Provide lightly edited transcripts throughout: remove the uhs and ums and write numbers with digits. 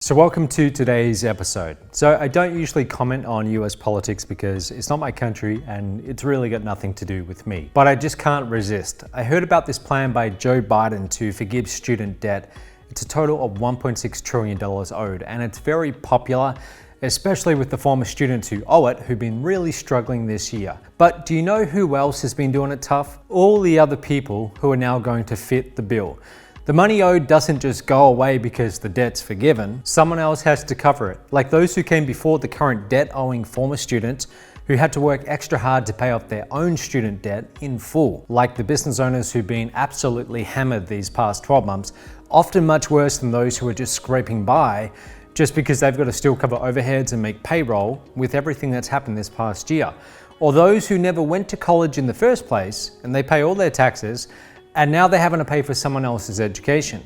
So welcome to today's episode. So I don't usually comment on US politics because it's not my country and it's really got nothing to do with me. But I just can't resist. I heard about this plan by Joe Biden to forgive student debt. It's a total of $1.6 trillion owed, and it's very popular, especially with the former students who owe it, who've been really struggling this year. But do you know who else has been doing it tough? All the other people who are now going to fit the bill. The money owed doesn't just go away because the debt's forgiven. Someone else has to cover it, like those who came before the current debt-owing former students who had to work extra hard to pay off their own student debt in full, like the business owners who've been absolutely hammered these past 12 months, often much worse than those who are just scraping by just because they've got to still cover overheads and make payroll with everything that's happened this past year. Or those who never went to college in the first place and they pay all their taxes and now they're having to pay for someone else's education.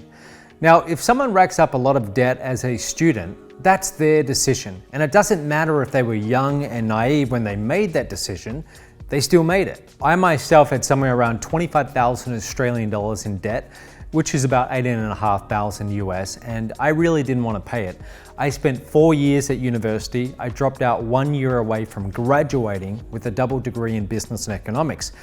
Now, if someone racks up a lot of debt as a student, that's their decision. And it doesn't matter if they were young and naive when they made that decision, they still made it. I myself had somewhere around 25,000 Australian dollars in debt, which is about 18,500 US, and I really didn't want to pay it. I spent 4 years at university. I dropped out 1 year away from graduating with a double degree in business and economics.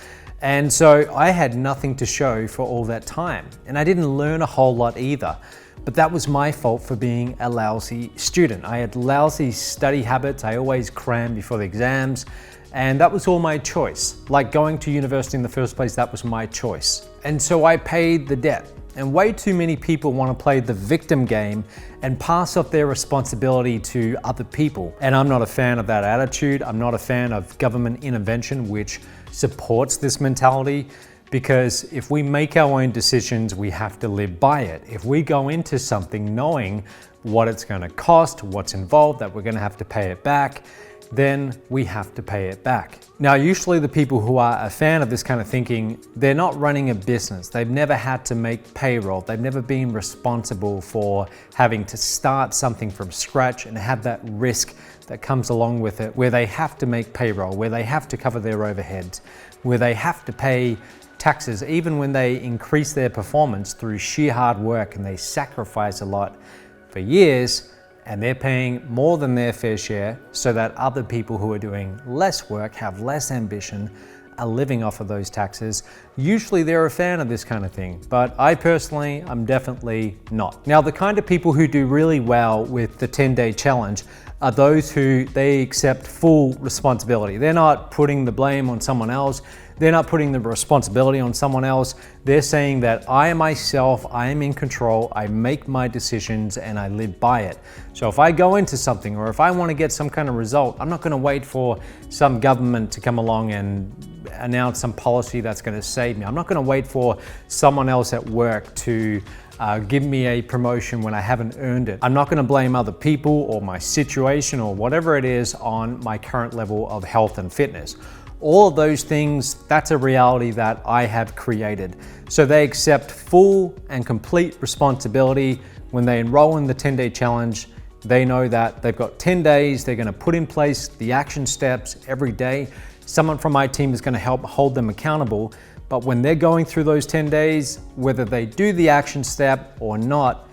And so I had nothing to show for all that time. And I didn't learn a whole lot either. But that was my fault for being a lousy student. I had lousy study habits. I always crammed before the exams. And that was all my choice. Like going to university in the first place, that was my choice. And so I paid the debt. And way too many people want to play the victim game and pass off their responsibility to other people. And I'm not a fan of that attitude. I'm not a fan of government intervention, which supports this mentality, because if we make our own decisions, we have to live by it. If we go into something knowing what it's going to cost, what's involved, that we're going to have to pay it back, then we have to pay it back. Now, usually the people who are a fan of this kind of thinking, they're not running a business. They've never had to make payroll. They've never been responsible for having to start something from scratch and have that risk that comes along with it, where they have to make payroll, where they have to cover their overheads, where they have to pay taxes, even when they increase their performance through sheer hard work and they sacrifice a lot for years. And they're paying more than their fair share so that other people who are doing less work, have less ambition, are living off of those taxes. Usually they're a fan of this kind of thing, but I personally, I'm definitely not. Now, the kind of people who do really well with the 10-day challenge are those who they accept full responsibility. They're not putting the blame on someone else. They're not putting the responsibility on someone else. They're saying that I myself, I am in control, I make my decisions and I live by it. So if I go into something or if I want to get some kind of result, I'm not going to wait for some government to come along and announce some policy that's going to save me. I'm not going to wait for someone else at work to give me a promotion when I haven't earned it. I'm not going to blame other people or my situation or whatever it is on my current level of health and fitness. All of those things, that's a reality that I have created. So they accept full and complete responsibility. When they enroll in the 10-day challenge, they know that they've got 10 days, they're going to put in place the action steps every day. Someone from my team is going to help hold them accountable. But when they're going through those 10 days, whether they do the action step or not,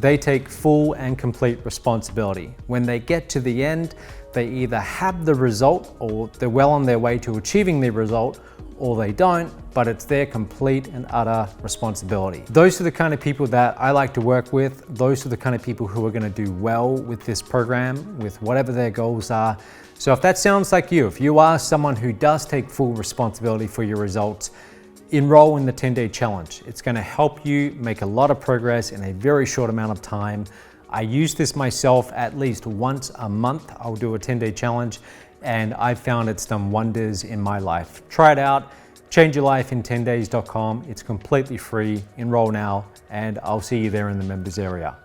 they take full and complete responsibility. When they get to the end, they either have the result or they're well on their way to achieving the result, or they don't, but it's their complete and utter responsibility. Those are the kind of people that I like to work with. Those are the kind of people who are going to do well with this program, with whatever their goals are. So if that sounds like you, if you are someone who does take full responsibility for your results, enroll in the 10-day challenge. It's going to help you make a lot of progress in a very short amount of time. I use this myself at least once a month. I'll do a 10-day challenge, and I've found it's done wonders in my life. Try it out. ChangeYourLifeIn10days.com. It's completely free. Enroll now, and I'll see you there in the members area.